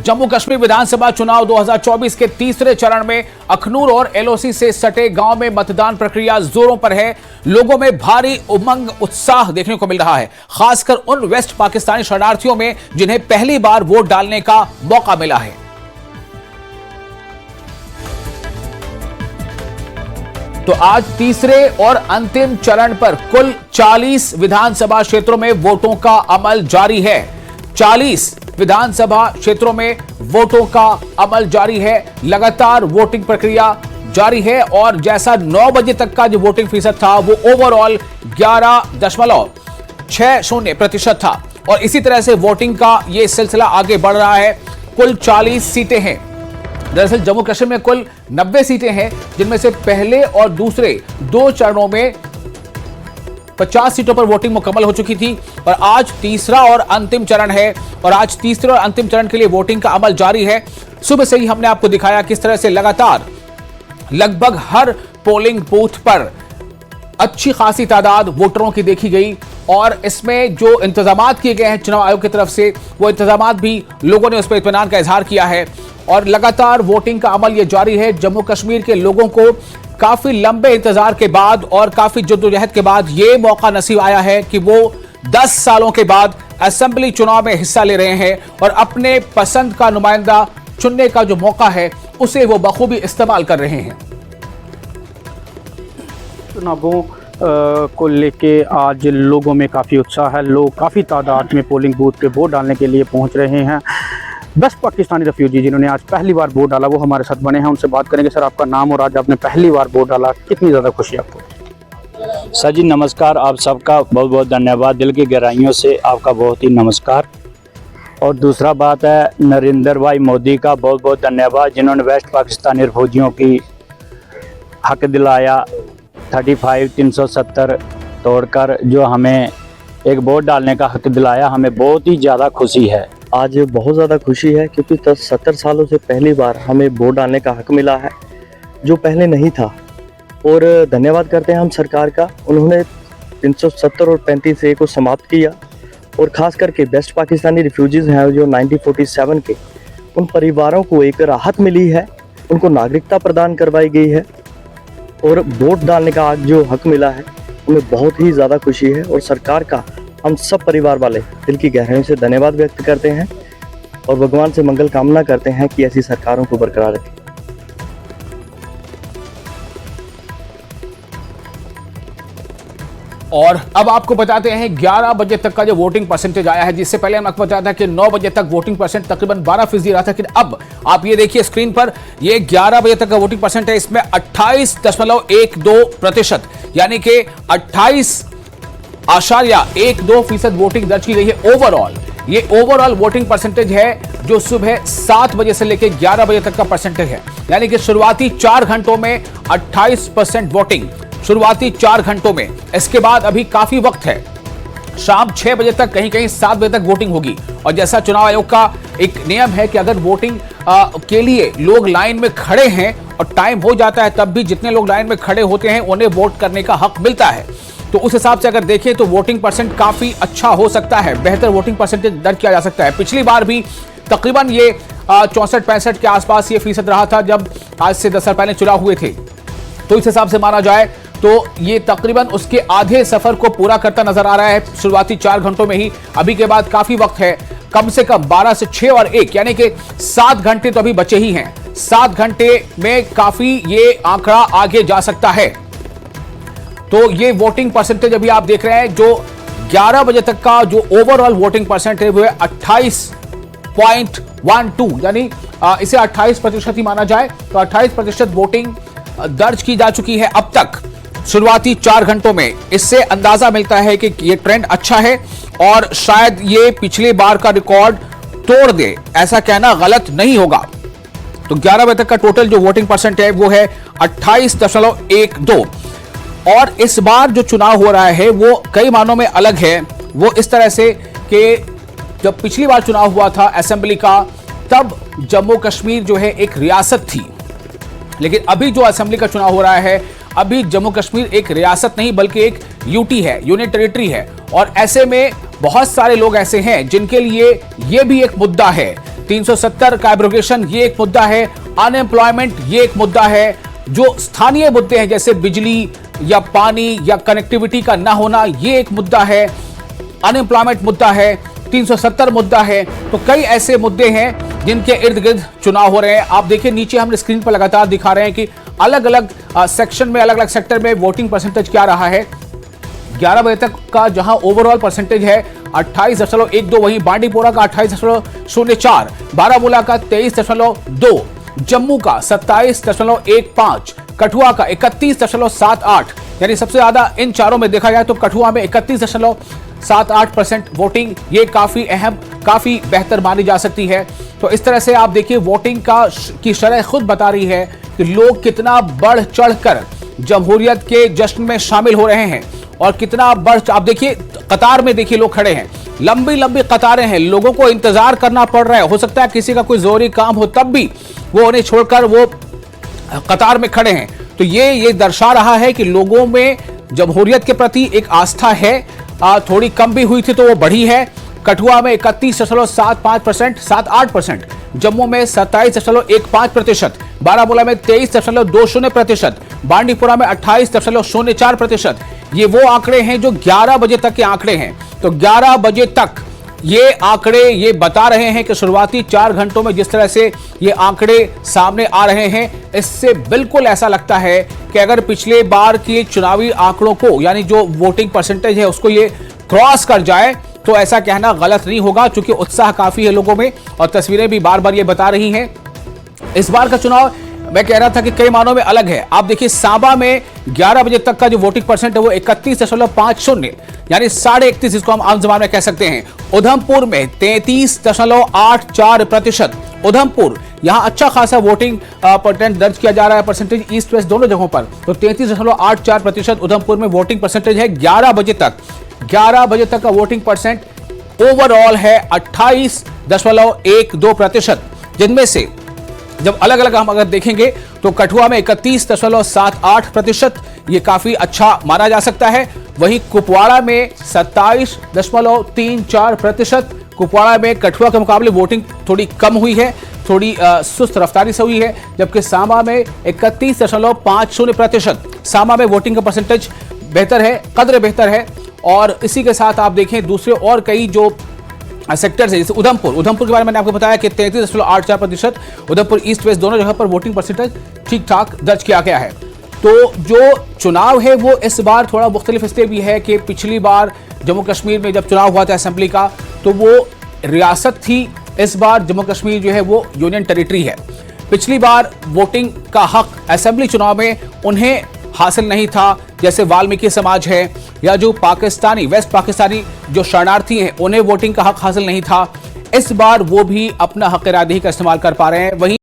जम्मू कश्मीर विधानसभा चुनाव 2024 के तीसरे चरण में अखनूर और एलओसी से सटे गांव में मतदान प्रक्रिया जोरों पर है। लोगों में भारी उमंग उत्साह देखने को मिल रहा है, खासकर उन वेस्ट पाकिस्तानी शरणार्थियों में जिन्हें पहली बार वोट डालने का मौका मिला है। तो आज तीसरे और अंतिम चरण पर कुल 40 विधानसभा क्षेत्रों में वोटों का अमल जारी है। 40 विधानसभा क्षेत्रों में वोटों का अमल जारी है। लगातार वोटिंग प्रक्रिया जारी है और जैसा 9 बजे तक का जो वोटिंग फीसद था वो ओवरऑल 11.60% था और इसी तरह से वोटिंग का ये सिलसिला आगे बढ़ रहा है। कुल 40 सीटें हैं। दरअसल जम्मू कश्मीर में कुल 90 सीटें हैं, जिनमें से पहले और दूसरे 2 चरणों में 50 सीटों पर वोटिंग मुकम्मल हो चुकी थी और आज तीसरा और अंतिम चरण है और आज तीसरे और अंतिम चरण के लिए वोटिंग का अमल जारी है। सुबह से ही हमने आपको दिखाया किस तरह से लगातार लगभग हर पोलिंग बूथ पर अच्छी खासी तादाद वोटरों की देखी गई और इसमें जो इंतजामात किए गए हैं चुनाव आयोग की तरफ से, वो इंतजामात भी लोगों ने उस पर इत्मीनान का इजहार किया है और लगातार वोटिंग का अमल ये जारी है। जम्मू कश्मीर के लोगों को काफी लंबे इंतजार के बाद और काफी जद्दोजहद के बाद ये मौका नसीब आया है कि वो 10 सालों के बाद असेंबली चुनाव में हिस्सा ले रहे हैं और अपने पसंद का नुमाइंदा चुनने का जो मौका है उसे वो बखूबी इस्तेमाल कर रहे हैं। चुनावों को लेके आज लोगों में काफ़ी उत्साह है। लोग काफ़ी तादाद में पोलिंग बूथ पे वोट डालने के लिए पहुंच रहे हैं। वेस्ट पाकिस्तानी रेफ्यूजी जिन्होंने आज पहली बार वोट डाला वो हमारे साथ बने हैं, उनसे बात करेंगे। सर, आपका नाम और आज आपने पहली बार वोट डाला, कितनी ज़्यादा खुशी आपको? सर जी नमस्कार, आप सबका बहुत बहुत धन्यवाद, दिल की गहराइयों से आपका बहुत ही नमस्कार। और दूसरा बात है नरेंद्र भाई मोदी का बहुत बहुत धन्यवाद, जिन्होंने वेस्ट पाकिस्तानी रेफ्यूजियों की हक दिलाया 35-370 तोड़कर जो हमें एक वोट डालने का हक दिलाया। हमें बहुत ही ज़्यादा खुशी है। आज बहुत ज़्यादा खुशी है क्योंकि 70 सालों से पहली बार हमें वोट डालने का हक मिला है, जो पहले नहीं था। और धन्यवाद करते हैं हम सरकार का, उन्होंने 370 और 35A को समाप्त किया और ख़ास करके वेस्ट पाकिस्तानी रिफ्यूजीज़ हैं जो 1947 के, उन परिवारों को एक राहत मिली है, उनको नागरिकता प्रदान करवाई गई है और वोट डालने का आज जो हक मिला है उन्हें बहुत ही ज़्यादा खुशी है। और सरकार का हम सब परिवार वाले दिल की गहराइयों से धन्यवाद व्यक्त करते हैं और भगवान से मंगल कामना करते हैं कि ऐसी सरकारों को बरकरार रखें। और अब आपको बताते हैं 11 बजे तक का जो वोटिंग परसेंटेज आया है, जिससे पहले हम आपको बताया था कि 9 बजे तक वोटिंग परसेंट तकरीबन 12% रहा था, लेकिन अब आप ये देखिए स्क्रीन पर, ये 11 बजे तक का वोटिंग परसेंट है, इसमें 28.12% यानी कि 28.12% वोटिंग दर्ज की गई है ओवरऑल। ये ओवरऑल वोटिंग परसेंटेज है जो सुबह 7 बजे से लेकर 11 बजे तक का परसेंटेज है, यानी कि शुरुआती 4 घंटों में 28% वोटिंग, शुरुआती 4 घंटों में। इसके बाद अभी काफी वक्त है, शाम 6 बजे तक, कहीं कहीं 7 बजे तक वोटिंग होगी। और जैसा चुनाव आयोग का एक नियम है कि अगर वोटिंग के लिए लोग लाइन में खड़े हैं और टाइम हो जाता है, तब भी जितने लोग लाइन में खड़े होते हैं उन्हें वोट करने का हक मिलता है। तो उस हिसाब से अगर देखें तो वोटिंग परसेंट काफी अच्छा हो सकता है, बेहतर वोटिंग परसेंटेज दर्ज किया जा सकता है। पिछली बार भी तकरीबन ये 64-65 के आसपास ये फीसद रहा था जब आज से 10 साल पहले चुनाव हुए थे। तो इस हिसाब से माना जाए तो ये तकरीबन उसके आधे सफर को पूरा करता नजर आ रहा है शुरुआती 4 घंटों में ही। अभी के बाद काफी वक्त है, कम से कम 12 से 6 और 1 यानी कि 7 घंटे तो अभी बचे ही हैं। 7 घंटे में काफी ये आंकड़ा आगे जा सकता है। तो ये वोटिंग परसेंटेज अभी आप देख रहे हैं, जो 11 बजे तक का जो ओवरऑल वोटिंग परसेंट है वो है 28.12, यानी इसे 28% ही माना जाए तो 28% वोटिंग दर्ज की जा चुकी है अब तक शुरुआती 4 घंटों में। इससे अंदाजा मिलता है कि ये ट्रेंड अच्छा है और शायद ये पिछली बार का रिकॉर्ड तोड़ दे, ऐसा कहना गलत नहीं होगा। तो 11 बजे तक का टोटल जो वोटिंग परसेंट है वो है 28.12 और इस बार जो चुनाव हो रहा है वो कई मानों में अलग है। वो इस तरह से कि जब पिछली बार चुनाव हुआ था असेंबली का, तब जम्मू कश्मीर जो है एक रियासत थी, लेकिन अभी जो असेंबली का चुनाव हो रहा है, अभी जम्मू कश्मीर एक रियासत नहीं बल्कि एक यूटी है, यूनियन टेरिटरी है। और ऐसे में बहुत सारे लोग ऐसे हैं जिनके लिए यह भी एक मुद्दा है 370 का एब्रोगेशन ये एक मुद्दा है, अनएम्प्लॉयमेंट ये एक मुद्दा है, जो स्थानीय मुद्दे हैं जैसे बिजली या पानी या कनेक्टिविटी का ना होना ये एक मुद्दा है, अनएम्प्लॉयमेंट मुद्दा है, 370 मुद्दा है। तो कई ऐसे मुद्दे हैं जिनके इर्द गिर्द चुनाव हो रहे हैं। आप देखिए नीचे हम स्क्रीन पर लगातार दिखा रहे हैं कि अलग अलग सेक्शन में, अलग अलग सेक्टर में वोटिंग परसेंटेज क्या रहा है। 11 बजे तक का जहां ओवरऑल परसेंटेज है 28.12, वहीं बांडीपोरा का 28.04, बारामूला का 23.2, जम्मू का 27.15, कठुआ का 31.78, यानी सबसे ज्यादा इन चारों में देखा जाए तो कठुआ में 31.78% वोटिंग, ये काफी अहम, काफी बेहतर मानी जा सकती है। तो इस तरह से आप देखिए वोटिंग की शरह खुद बता रही है कि लोग कितना बढ़ चढ़कर जमहूरियत के जश्न में शामिल हो रहे हैं और कितना आप देखिए कतार में देखिए लोग खड़े हैं, लंबी लंबी कतारें हैं, लोगों को इंतजार करना पड़ रहा है। हो सकता है किसी का कोई जरूरी काम हो तब भी वो उन्हें छोड़कर वो कतार में खड़े हैं। तो ये दर्शा रहा है कि लोगों में जमहूरियत के प्रति एक आस्था है, थोड़ी कम भी हुई थी तो वो बढ़ी है। कठुआ में 31.78%, जम्मू में 27.15%, बारामूला में 23.20%, बांडीपुरा में 28.04%। ये वो आंकड़े हैं जो 11 बजे तक के आंकड़े हैं। तो 11 बजे तक ये आंकड़े ये बता रहे हैं कि शुरुआती 4 घंटों में जिस तरह से ये आंकड़े सामने आ रहे हैं, इससे बिल्कुल ऐसा लगता है कि अगर पिछले बार के चुनावी आंकड़ों को, यानी जो वोटिंग परसेंटेज है उसको ये क्रॉस कर जाए तो ऐसा कहना गलत नहीं होगा, क्योंकि उत्साह काफी है लोगों में और तस्वीरें भी बार बार ये बता रही हैं। इस बार का चुनाव मैं कह रहा था कि कई मानों में अलग है। आप देखिए सांबा में 11 बजे तक का जो वोटिंग परसेंट है वो 31.50, यानी 31.5, जिसको हम आम जबान में कह सकते हैं। उधमपुर में 33.84%, उधमपुर यहां अच्छा खासा वोटिंग परसेंट दर्ज किया जा रहा है, परसेंटेज ईस्ट वेस्ट दोनों जगहों पर। तो 33.84% उधमपुर में वोटिंग परसेंटेज है 11 बजे तक। 11 बजे तक का वोटिंग परसेंट ओवरऑल है 28.12%, जिनमें से जब अलग अलग हम अगर देखेंगे तो कठुआ में 31.78%, ये काफी अच्छा माना जा सकता है। वहीं कुपवाड़ा में 27.34%, कुपवाड़ा में कठुआ के मुकाबले वोटिंग थोड़ी कम हुई है, थोड़ी सुस्त रफ्तारी से हुई है। जबकि सांबा में 31.50%, सांबा में वोटिंग का परसेंटेज बेहतर है, कदर बेहतर है। और इसी के साथ आप देखें दूसरे और कई जो सेक्टर्स है, जैसे उधमपुर के बारे में मैंने आपको बताया कि 33.84%, उधमपुर ईस्ट वेस्ट दोनों जगह पर वोटिंग परसेंटेज ठीक ठाक दर्ज किया गया है। तो जो चुनाव है वो इस बार थोड़ा मुख्तलिफ इसलिए भी है कि पिछली बार जम्मू कश्मीर में जब चुनाव हुआ था असेंबली का तो वो रियासत थी, इस बार जम्मू कश्मीर जो है वो यूनियन टेरिटरी है। पिछली बार वोटिंग का हक असेंबली चुनाव में उन्हें हासिल नहीं था, जैसे वाल्मीकि समाज है या जो पाकिस्तानी, वेस्ट पाकिस्तानी जो शरणार्थी हैं, उन्हें वोटिंग का हक हासिल नहीं था। इस बार वो भी अपना हक इरादे का इस्तेमाल कर पा रहे हैं। वहीं